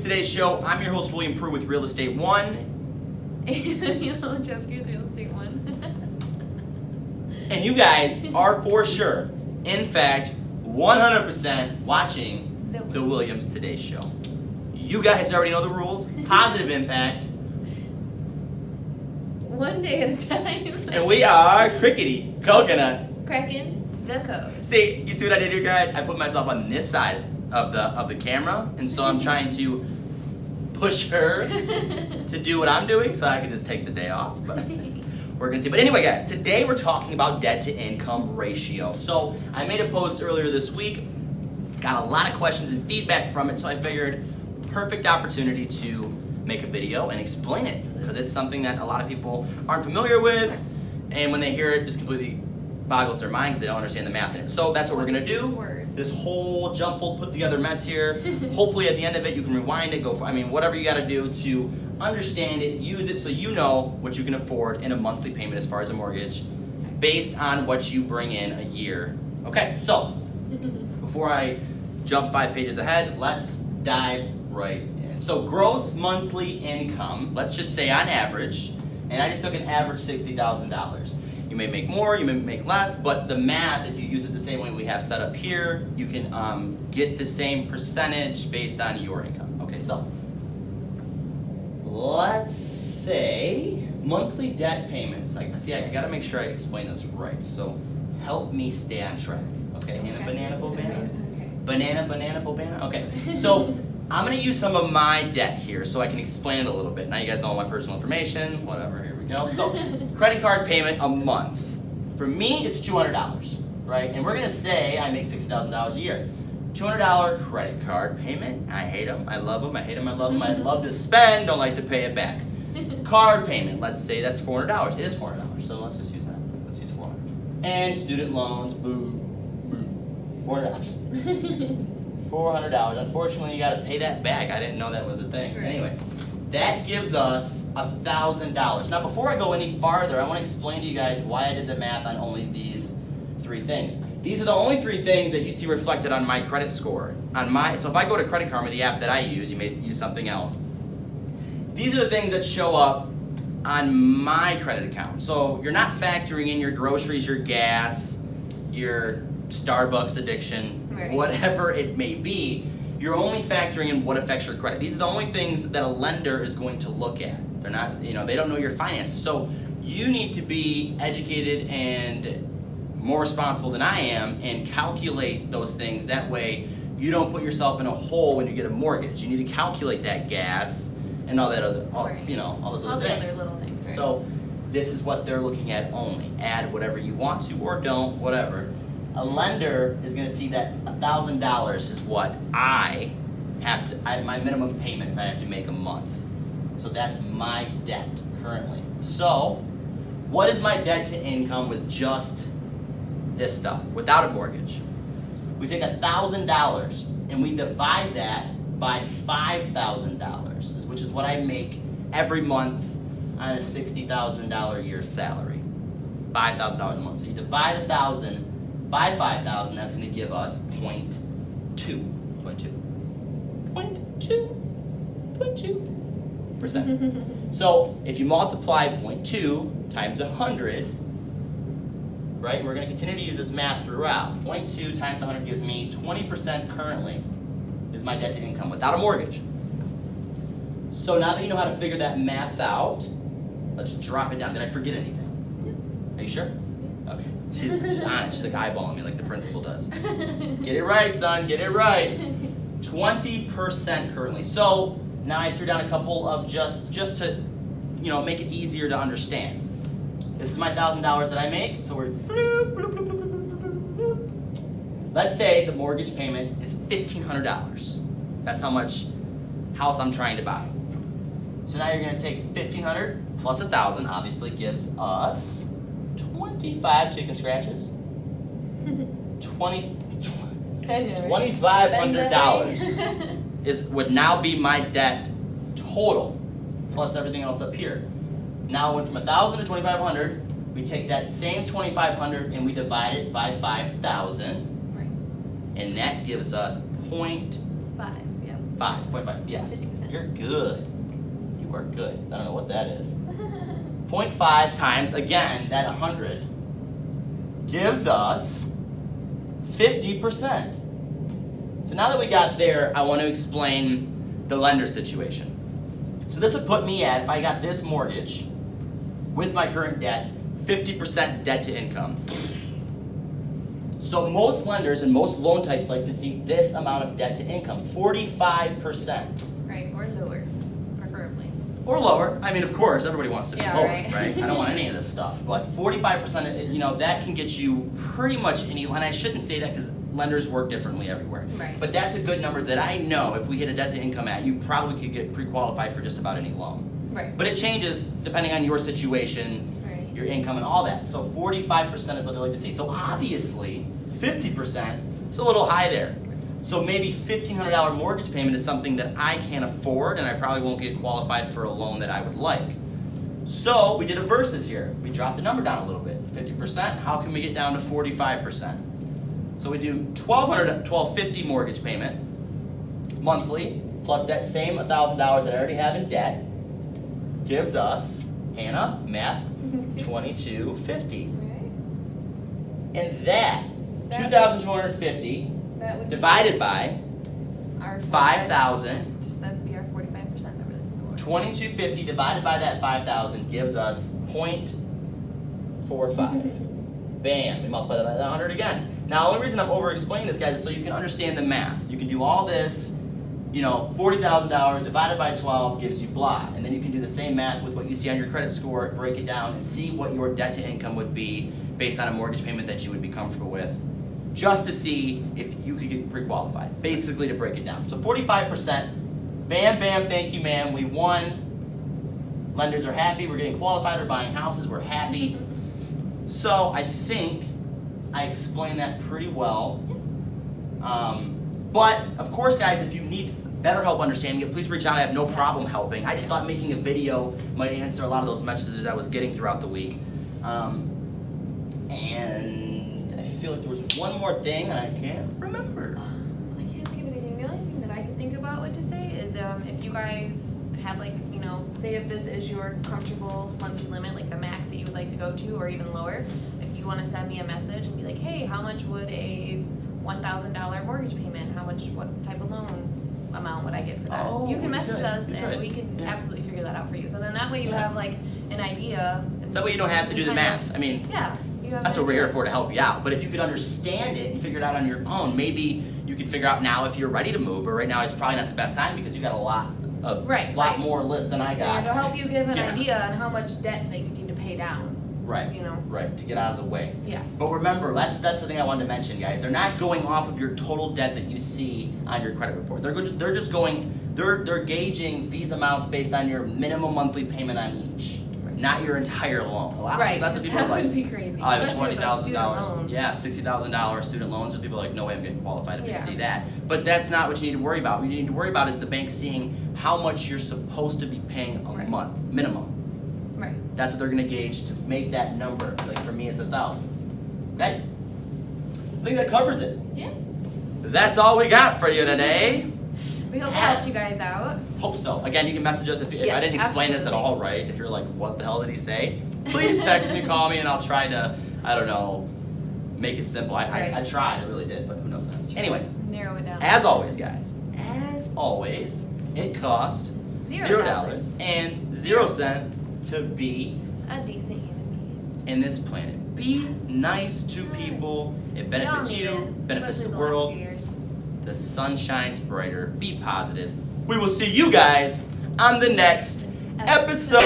today's show. I'm your host, William Prue with Real Estate One. Jessica with Real Estate One. And you guys are for sure, in fact, 100% watching the Williams Today Show. You guys already know the rules. Positive impact. One day at a time. And we are Crickety Coconut. Cracking the code. See, you see what I did here, guys? I put myself on this side of the camera, and so I'm trying to push her to do what I'm doing so I can just take the day off. But we're gonna see. But anyway, guys, today we're talking about debt to income ratio. So I made a post earlier this week, got a lot of questions and feedback from it, so I figured perfect opportunity to make a video and explain it, because it's something that a lot of people aren't familiar with, and when they hear it, just completely boggles their mind because they don't understand the math in it. So that's what we're gonna do. This whole jumbled, put together mess here. Hopefully at the end of it, you can rewind it, whatever you gotta do to understand it, use it so you know what you can afford in a monthly payment as far as a mortgage based on what you bring in a year. Okay, so before I jump 5 pages ahead, let's dive right in. So gross monthly income, let's just say on average, and I just took an average $60,000. You may make more, you may make less, but the math, if you use it the same way we have set up here, you can get the same percentage based on your income. Okay, so let's say monthly debt payments. I gotta make sure I explain this right, so help me stay on track. Okay, Hannah, banana, bobana? Okay. Banana, bobana? Okay, so I'm gonna use some of my debt here so I can explain it a little bit. Now you guys know all my personal information, whatever, here we go. So, credit card payment a month. For me, it's $200, right? And we're gonna say I make $60,000 a year. $200 credit card payment. I hate them, I love them, I hate them, I love them. I love to spend, don't like to pay it back. Card payment, let's say that's $400. It is $400, so let's just use that. Let's use 400. And student loans, boo, $400. $400. Unfortunately, you gotta pay that back. I didn't know that was a thing. Right. Anyway, that gives us $1,000. Now, before I go any farther, I want to explain to you guys why I did the math on only these 3 things. These are the only 3 things that you see reflected on my credit score. So if I go to Credit Karma, the app that I use, you may use something else. These are the things that show up on my credit account. So you're not factoring in your groceries, your gas, your Starbucks addiction, right, whatever it may be. You're only factoring in what affects your credit. These are the only things that a lender is going to look at. They're not, they don't know your finances. So you need to be educated and more responsible than I am and calculate those things. That way you don't put yourself in a hole when you get a mortgage. You need to calculate that gas and all that other, all those other things. Other little things, right? So this is what they're looking at only. Add whatever you want to or don't, whatever. A lender is going to see that $1,000 is what I have to, my minimum payments I have to make a month. So that's my debt currently. So what is my debt to income with just this stuff, without a mortgage? We take $1,000 and we divide that by $5,000, which is what I make every month on a $60,000 a year salary. $5,000 a month. So you divide 1,000 by 5,000, that's going to give us 0.2%. So if you multiply 0.2 times 100, right, we're going to continue to use this math throughout. 0.2 times 100 gives me 20% currently is my debt to income without a mortgage. So now that you know how to figure that math out, let's drop it down. Did I forget anything? Are you sure? Okay. She's on it. She's like eyeballing me like the principal does. Get it right, son. Get it right. 20% currently. So now I threw down a couple of just to, make it easier to understand. This is my $1,000 that I make. So we're. Let's say the mortgage payment is $1,500. That's how much house I'm trying to buy. So now you're going to take $1,500 plus 1,000. Obviously gives us 25 chicken scratches. $2,500 would now be my debt total, plus everything else up here. Now it went from 1,000 to 2,500. We take that same 2,500 and we divide it by 5,000, Right. and that gives us 0.5. 0.5, yes. 50%. You're good. You are good. I don't know what that is. 0.5 times, again, that 100 gives us 50%. So now that we got there, I want to explain the lender situation. So this would put me at, if I got this mortgage with my current debt, 50% debt to income. So most lenders and most loan types like to see this amount of debt to income, 45%. Right, or lower, preferably. Or lower. I mean, of course, everybody wants to be lower, right. I don't want any of this stuff. But 45%, you know, that can get you pretty much any, and I shouldn't say that because lenders work differently everywhere. Right. But that's a good number that I know if we hit a debt to income at, you probably could get pre-qualified for just about any loan. Right. But it changes depending on your situation, Right. your income, and all that. So 45% is what they like to see. So obviously, 50% is a little high there. So maybe $1,500 mortgage payment is something that I can't afford, and I probably won't get qualified for a loan that I would like. So we did a versus here. We dropped the number down a little bit. 50%, how can we get down to 45%? So we do $1,250 mortgage payment monthly, plus that same $1,000 that I already have in debt, gives us, Hannah, math, $2,250. Right. And that $2,250 That would divided by be our 5,000. That'd be our 45% that we're looking for. $2,250 divided by that 5,000 gives us 0.45. Bam, we multiply that by 100 again. Now, the only reason I'm over-explaining this, guys, is so you can understand the math. You can do all this, you know, $40,000 divided by 12 gives you blah. And then you can do the same math with what you see on your credit score, break it down, and see what your debt to income would be based on a mortgage payment that you would be comfortable with, just to see if you could get pre-qualified, basically to break it down. So 45%, bam, bam, thank you, ma'am, we won. Lenders are happy, we're getting qualified, we're buying houses, we're happy. So I think I explained that pretty well. But of course, guys, if you need better help understanding it, please reach out. I have no problem helping. I just thought making a video might answer a lot of those messages that I was getting throughout the week. And I feel like there was one more thing and I can't remember. I can't think of anything. The only thing that I could think about what to say is if you guys have, like, you know, say if this is your comfortable monthly limit, like the max that you would like to go to, or even lower, if you want to send me a message and be like, hey, how much would a $1,000 mortgage payment, what type of loan amount would I get for that? Oh, you can message good, us good. and we can Yeah. absolutely figure that out for you. So then that way you Yeah. have like an idea. That way you don't have to do the Kind of- math. I mean, Yeah. You have that's an what we're here idea. for, to help you out. But if you could understand it and figure it out on your own, maybe you could figure out now if you're ready to move, or right now it's probably not the best time because you got a lot Right. more list than I Yeah, got. to help you give an Yeah. idea on how much debt that you need to pay down. Right. You know. Right, to get out of the way. Yeah. But remember, that's the thing I wanted to mention, guys. They're not going off of your total debt that you see on your credit report. They're just going, they're gauging these amounts based on your minimum monthly payment on each, not your entire loan. A lot Right. of that's what people that are like. would be crazy. I have Especially with those student $20,000. loans. Yeah, $60,000 student loans. And people are like, no way I'm getting qualified if Yeah. you see that. But that's not what you need to worry about. What you need to worry about is the bank seeing how much you're supposed to be paying a Right. month, minimum. Right. That's what they're gonna gauge to make that number. Like for me, it's 1,000. Okay? I think that covers it. Yeah. That's all we got for you today. We hope it Yes. helped you guys out. Hope so. Again, you can message us if I Yeah, didn't explain this at absolutely. all right. If you're like, what the hell did he say? Please text me, call me, and I'll try to, I don't know, make it simple. I Right. tried, I really did, but who knows. Anyway, Narrow it down. as always, guys, it cost $0 and 0 cents to be a decent human being. in this planet. Be nice to Yes. people. It We benefits all need you, it, benefits especially the last world. few years. The sun shines brighter. Be positive. We will see you guys on the next episode.